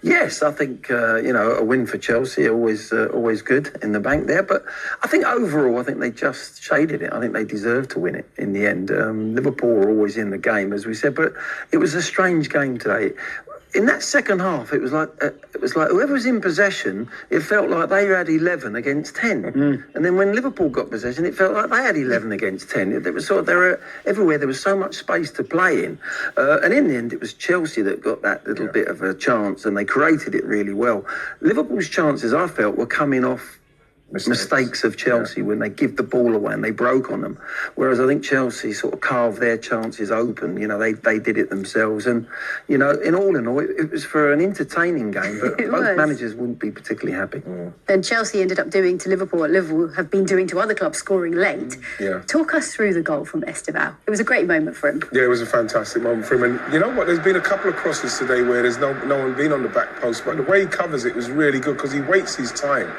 Yes, I think a win for Chelsea always good in the bank there. But I think overall, I think they just shaded it. I think they deserved to win it in the end. Liverpool were always in the game, as we said, but it was a strange game today. In that second half, it was like whoever was in possession, it felt like they had 11 against 10. And then when Liverpool got possession, it felt like they had 11 against 10. It was they were everywhere. There was so much space to play in, and in the end, it was Chelsea that got that little bit of a chance, and they created it really well. Liverpool's chances, I felt, were coming off mistakes of Chelsea when they give the ball away and they broke on them. Whereas I think Chelsea sort of carved their chances open. They did it themselves. And, in all, it was for an entertaining game, but both managers wouldn't be particularly happy. And Chelsea ended up doing to Liverpool what Liverpool have been doing to other clubs, scoring late. Talk us through the goal from Estêvão. It was a great moment for him. Yeah, it was a fantastic moment for him. And you know what? There's been a couple of crosses today where there's no one been on the back post, but the way he covers it was really good because he waits his time.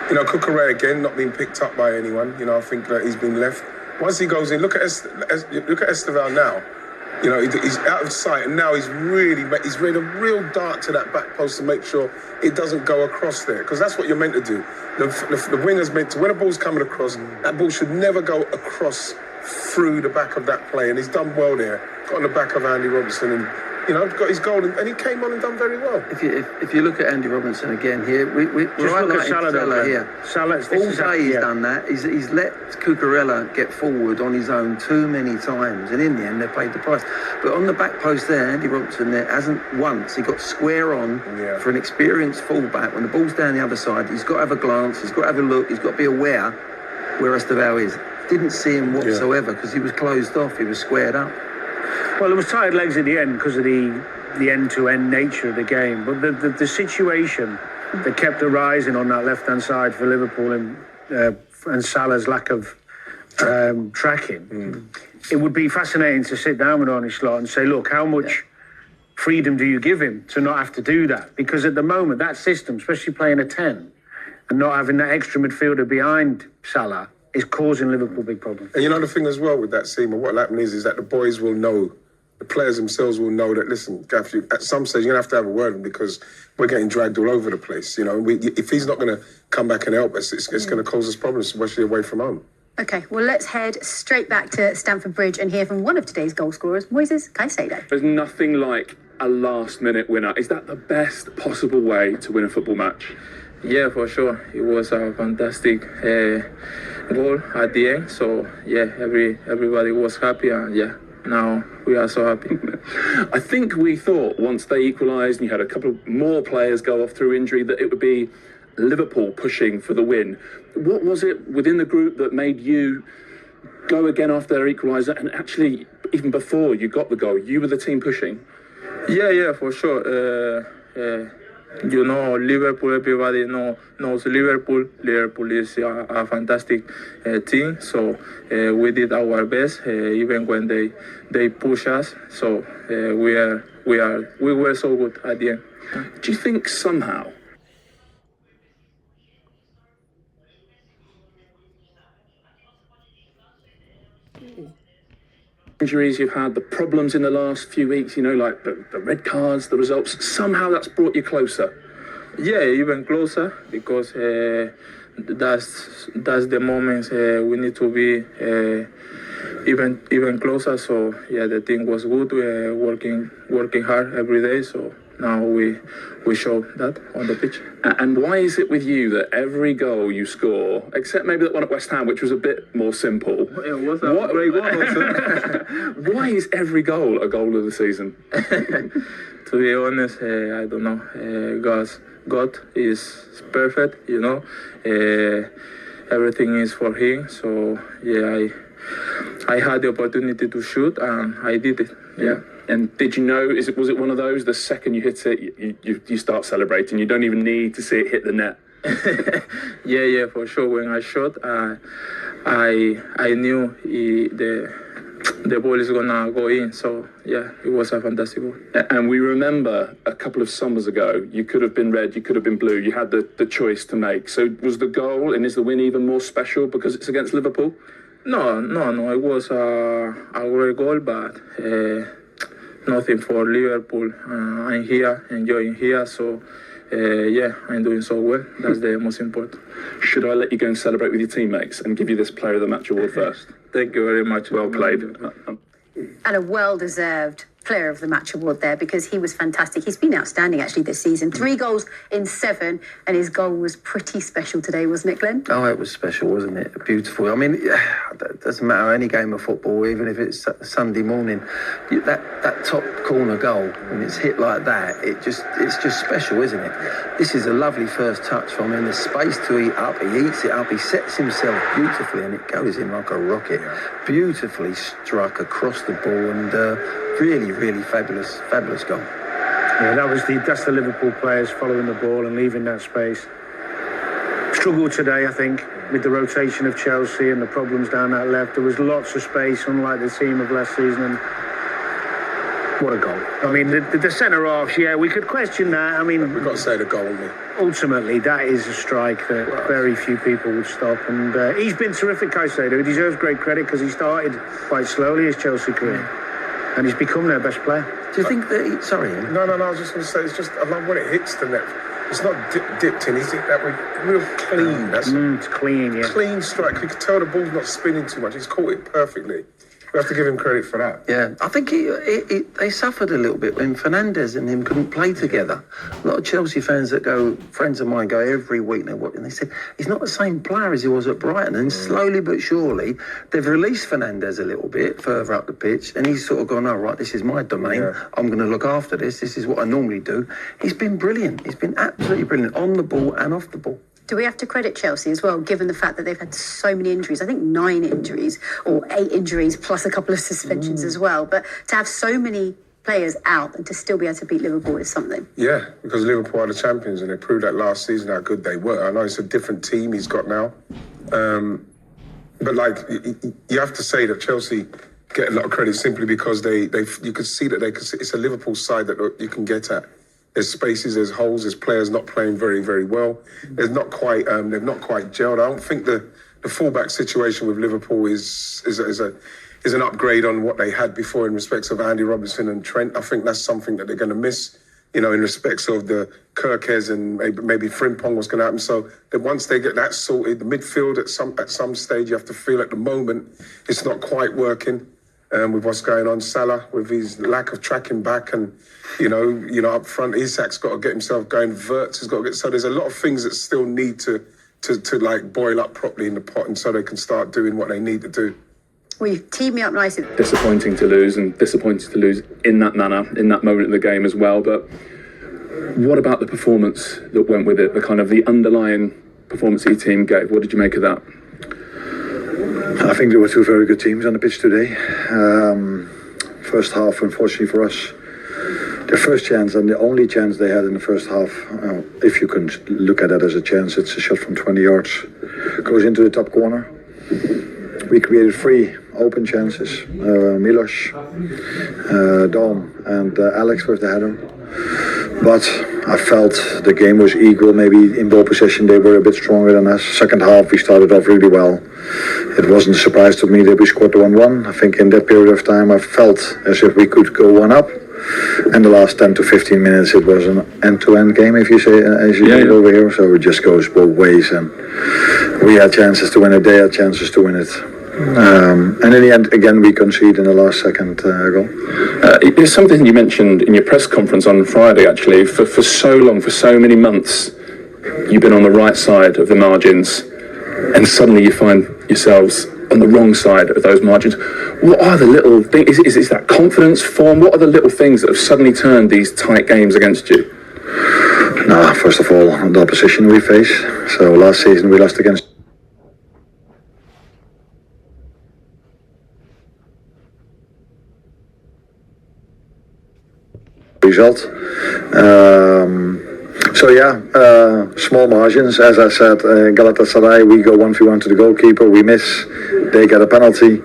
Cucurella again not being picked up by anyone. I think that he's been left. Once he goes in, look at Estêvão now. He's out of sight, and now he's made a real dart to that back post to make sure it doesn't go across there, because that's what you're meant to do. The winger's meant to, when a ball's coming across, that ball should never go across through the back of that play, and he's done well there. Got on the back of Andy Robertson and got his goal, and he came on and done very well. If you look at Andy Robinson again here, we're highlighting Salah here. All day he's done that. He's let Cucurella get forward on his own too many times, and in the end they paid the price. But on the back post there, Andy Robertson there hasn't once. He got square on for an experienced fullback. When the ball's down the other side, he's got to have a glance, he's got to have a look, he's got to be aware where Estêvão is. Didn't see him whatsoever because he was closed off, he was squared up. Well, it was tired legs at the end because of the end-to-end nature of the game. But the situation that kept arising on that left-hand side for Liverpool and Salah's lack of tracking, it would be fascinating to sit down with Arne Slot and say, look, how much freedom do you give him to not have to do that? Because at the moment, that system, especially playing a 10 and not having that extra midfielder behind Salah, is causing Liverpool big problems. And the thing as well with that Seamer, what will happen is that the boys will know, the players themselves will know that, listen, Gaff, at some stage you're going to have a word with him because we're getting dragged all over the place. If he's not going to come back and help us, it's going to cause us problems, especially away from home. OK, well, let's head straight back to Stamford Bridge and hear from one of today's goal scorers, Moises Caicedo. There's nothing like a last-minute winner. Is that the best possible way to win a football match? Yeah, for sure. It was a fantastic goal at the end. So, yeah, everybody was happy. And, now we are so happy. I think we thought once they equalised and you had a couple more players go off through injury that it would be Liverpool pushing for the win. What was it within the group that made you go again after their equaliser? And actually, even before you got the goal, you were the team pushing? Yeah, for sure. Liverpool, everybody knows Liverpool. Liverpool is a fantastic team. So we did our best, even when they push us. So we were so good at the end. Do you think somehow injuries you've had, the problems in the last few weeks, like the red cards, the results, somehow that's brought you closer? Yeah, even closer, because that's the moments we need to be even closer. So yeah, the team was good, working hard every day. So now we show that on the pitch. And why is it with you that every goal you score, except maybe that one at West Ham, which was a bit more simple? It was a great goal also. Why is every goal a goal of the season? To be honest, I don't know. God is perfect, everything is for him. So yeah, I had the opportunity to shoot and I did it. Yeah. And did you know, was it one of those, the second you hit it, you start celebrating, you don't even need to see it hit the net? Yeah, for sure. When I shot, I knew the ball is gonna go in. So yeah, it was a fantastic goal. And we remember a couple of summers ago, you could have been red, you could have been blue, you had the choice to make. So was the goal, and is the win even more special because it's against Liverpool? No, it was a great goal, but nothing for Liverpool. I'm here, enjoying here, so yeah, I'm doing so well. That's the most important. Should I let you go and celebrate with your teammates and give you this Player of the Match award first? Thank you very much. Well played. And a well-deserved Player of the Match award there, because he was fantastic. He's been outstanding actually this season. 3 goals in 7, and his goal was pretty special today, wasn't it, Glenn? Oh, it was special, wasn't it? Beautiful. I mean, it doesn't matter any game of football, even if it's Sunday morning. That top corner goal, when it's hit like that, it's just special, isn't it? This is a lovely first touch from him. There's space to eat up. He eats it up. He sets himself beautifully, and it goes in like a rocket. Beautifully struck across the ball, and really, really fabulous goal. Yeah, that's the Liverpool players following the ball and leaving that space. Struggled today, I think, with the rotation of Chelsea and the problems down that left. There was lots of space, unlike the team of last season. And what a goal. I mean, the centre-halves, yeah, we could question that. I mean, We've got to say the goal, mate. Ultimately, that is a strike that very few people would stop. And he's been terrific, Caicedo. He deserves great credit because he started quite slowly his Chelsea career. And he's become their best player. Do you think that sorry, Ian? No, I was just going to say, it's just, I love when it hits the net. It's not dipped in, is it? That way, real clean. That's It's clean, yeah. clean strike. You can tell the ball's not spinning too much. He's caught it perfectly. We have to give him credit for that. Yeah, I think they suffered a little bit when Fernandes and him couldn't play together. A lot of Chelsea fans friends of mine go every week, and they said he's not the same player as he was at Brighton. And slowly but surely, they've released Fernandes a little bit further up the pitch, and he's sort of gone, oh, right, this is my domain. Yeah. I'm going to look after this. This is what I normally do. He's been brilliant. He's been absolutely brilliant on the ball and off the ball. Do we have to credit Chelsea as well, given the fact that they've had so many injuries? I think 9 injuries or 8 injuries plus a couple of suspensions as well. But to have so many players out and to still be able to beat Liverpool is something. Yeah, because Liverpool are the champions, and they proved that last season how good they were. I know it's a different team he's got now. But like, you have to say that Chelsea get a lot of credit simply because you could see that it's a Liverpool side that you can get at. There's spaces, there's holes, there's players not playing very, very well. They've not quite gelled. I don't think the fullback situation with Liverpool is an upgrade on what they had before in respects of Andy Robertson and Trent. I think that's something that they're going to miss, in respects of the Kirkes and maybe Frimpong, what's going to happen. So that once they get that sorted, the midfield at some stage, you have to feel at the moment it's not quite working. With what's going on, Salah, with his lack of tracking back, and up front, Isak's got to get himself going. Wirtz has got to get. So there's a lot of things that still need to like boil up properly in the pot, and so they can start doing what they need to do. Well, you've teamed me up nicely. Disappointing to lose, and disappointing to lose in that manner, in that moment of the game as well. But what about the performance that went with it? The kind of the underlying performance that your team gave. What did you make of that? I think there were 2 very good teams on the pitch today. First half, unfortunately for us, their first chance and the only chance they had in the first half, if you can look at it as a chance, it's a shot from 20 yards, goes into the top corner. We created 3 open chances, Milos, Dom and Alex with the header. But I felt the game was equal. Maybe in ball possession they were a bit stronger than us. Second half we started off really well. It wasn't a surprise to me that we scored the 1-1. I think in that period of time I felt as if we could go 1 up. And the last 10 to 15 minutes it was an end-to-end game, if you say, as you did over here. So it just goes both ways, and we had chances to win it, they had chances to win it. And in the end, again, we concede in the last second goal. It's something you mentioned in your press conference on Friday, actually. For so long, for so many months, you've been on the right side of the margins, and suddenly you find yourselves on the wrong side of those margins. What are the little things? Is that confidence form? What are the little things that have suddenly turned these tight games against you? First of all, the opposition we face. So last season we lost against result. Small margins. As I said, Galatasaray, we go 1v1 to the goalkeeper, we miss, they get a penalty,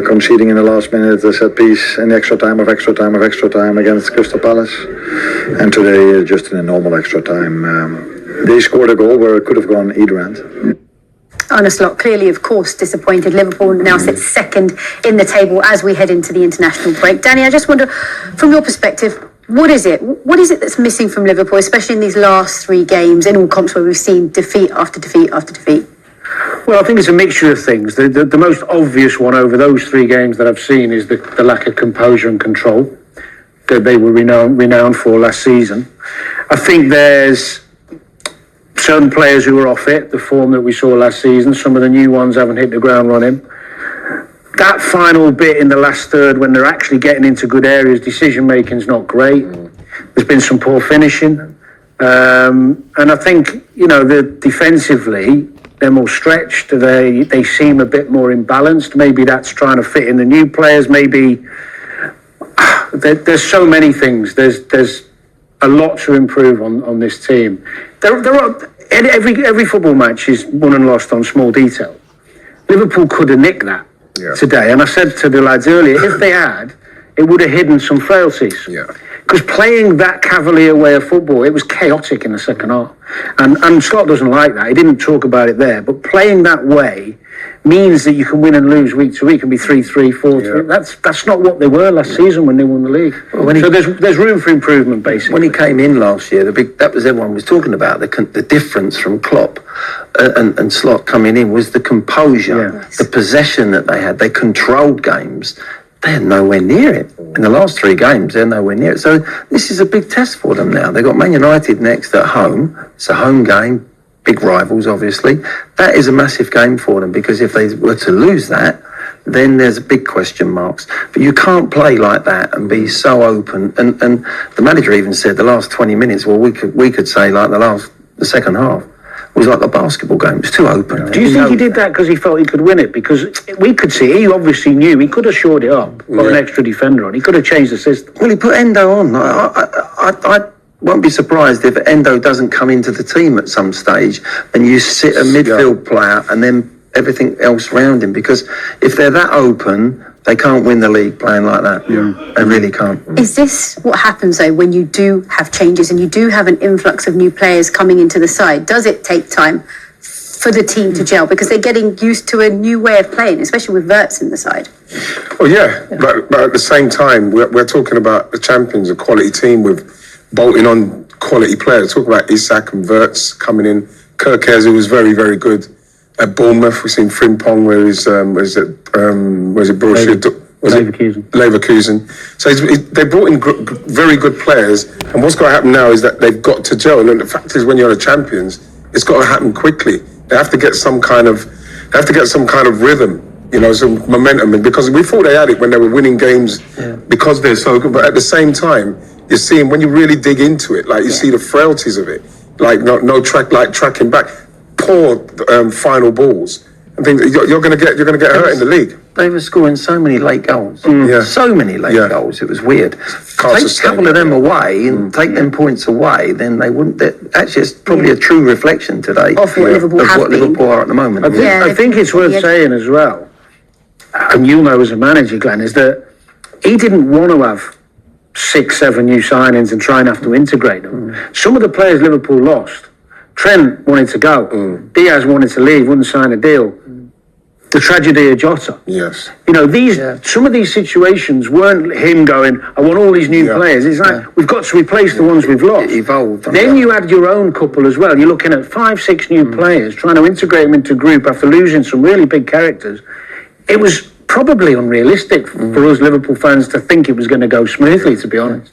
conceding in the last minute a set piece in the extra time against Crystal Palace. And today, just in a normal extra time, they scored a goal where it could have gone either end. Arne Slot, clearly, of course, disappointed. Liverpool now sits second in the table as we head into the international break. Danny, I just wonder, from your perspective, what is it? What is it that's missing from Liverpool, especially in these last 3 games in all comps where we've seen defeat after defeat after defeat? Well, I think it's a mixture of things. The most obvious one over those 3 games that I've seen is the lack of composure and control that they were renowned for last season. I think there's certain players who are off it, the form that we saw last season. Some of the new ones haven't hit the ground running. That final bit in the last third, when they're actually getting into good areas, decision making's not great. There's been some poor finishing. And I think, defensively, they're more stretched. They seem a bit more imbalanced. Maybe that's trying to fit in the new players. Maybe there's so many things. There's a lot to improve on this team. There are every football match is won and lost on small detail. Liverpool could have nicked that today, and I said to the lads earlier, if they had, it would have hidden some frailties. Because playing that cavalier way of football, it was chaotic in the second half. And Scott doesn't like that. He didn't talk about it there. But playing that way means that you can win and lose week to week and be 3-3, 4-3. That's not what they were last season when they won the league. So there's room for improvement, basically. When he came in last year, that was everyone was talking about. The difference from Klopp and Slot coming in was the composure, the possession that they had. They controlled games. They're nowhere near it. In the last 3 games, they're nowhere near it. So this is a big test for them now. They've got Man United next at home. It's a home game, big rivals, obviously. That is a massive game for them, because if they were to lose that, then there's big question marks. But you can't play like that and be so open. And the manager even said the last 20 minutes, well, we could say like the second half was like a basketball game. It was too open. Do you think he did that because he felt he could win it? Because we could see, he obviously knew he could have shored it up, put an extra defender on. He could have changed the system. Well, he put Endo on. I won't be surprised if Endo doesn't come into the team at some stage and you sit a midfield player and then everything else around him. Because if they're that open, they can't win the league playing like that. They really can't. Is this what happens, though, when you do have changes and you do have an influx of new players coming into the side? Does it take time for the team to gel? Because they're getting used to a new way of playing, especially with Wirtz in the side. Well, but at the same time, we're talking about the champions, a quality team with bolting on quality players. Talk about Isak and Wirtz coming in. Kirkez, who was very, very good. At Bournemouth, we've seen Frimpong, where is it Borussia? Leverkusen. So they brought in very good players, and what's going to happen now is that they've got to gel. And the fact is, when you're the champions, it's got to happen quickly. They have to get some kind of rhythm, some momentum. And because we thought they had it when they were winning games, because they're so good. But at the same time, you're seeing when you really dig into it, like you see the frailties of it, like no tracking back. Poor final balls. I think you're going to get hurt in the league. They were scoring so many late goals. So many late goals. It was weird. Take a couple of them away and take them points away, then they wouldn't. Actually, it's probably a true reflection today of what Liverpool are at the moment. I think it's worth saying as well, and you'll know as a manager, Glenn, is that he didn't want to have 6-7 new signings and try and have to integrate them. Some of the players Liverpool lost. Trent wanted to go. Diaz wanted to leave, wouldn't sign a deal. The tragedy of Jota. Yes. Some of these situations weren't him going, I want all these new players. It's like, we've got to replace the ones we've lost. It evolved. Then you had your own couple as well. You're looking at 5-6 new players, trying to integrate them into group after losing some really big characters. It was probably unrealistic for us Liverpool fans to think it was going to go smoothly, to be honest.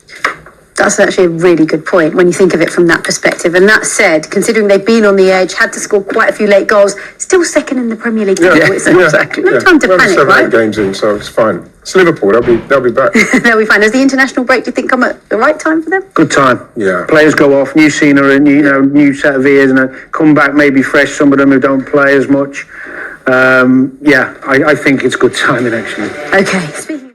That's actually a really good point when you think of it from that perspective. And that said, considering they've been on the edge, had to score quite a few late goals, still second in the Premier League table. It's exactly. No time to panic, 7-8 games in, so it's fine. It's Liverpool. They'll be back. They'll be fine. Has the international break, do you think, come at the right time for them? Good time. Yeah. Players go off, new scenery, new set of ears, and come back maybe fresh. Some of them who don't play as much. I think it's good timing, actually. Okay. Speaking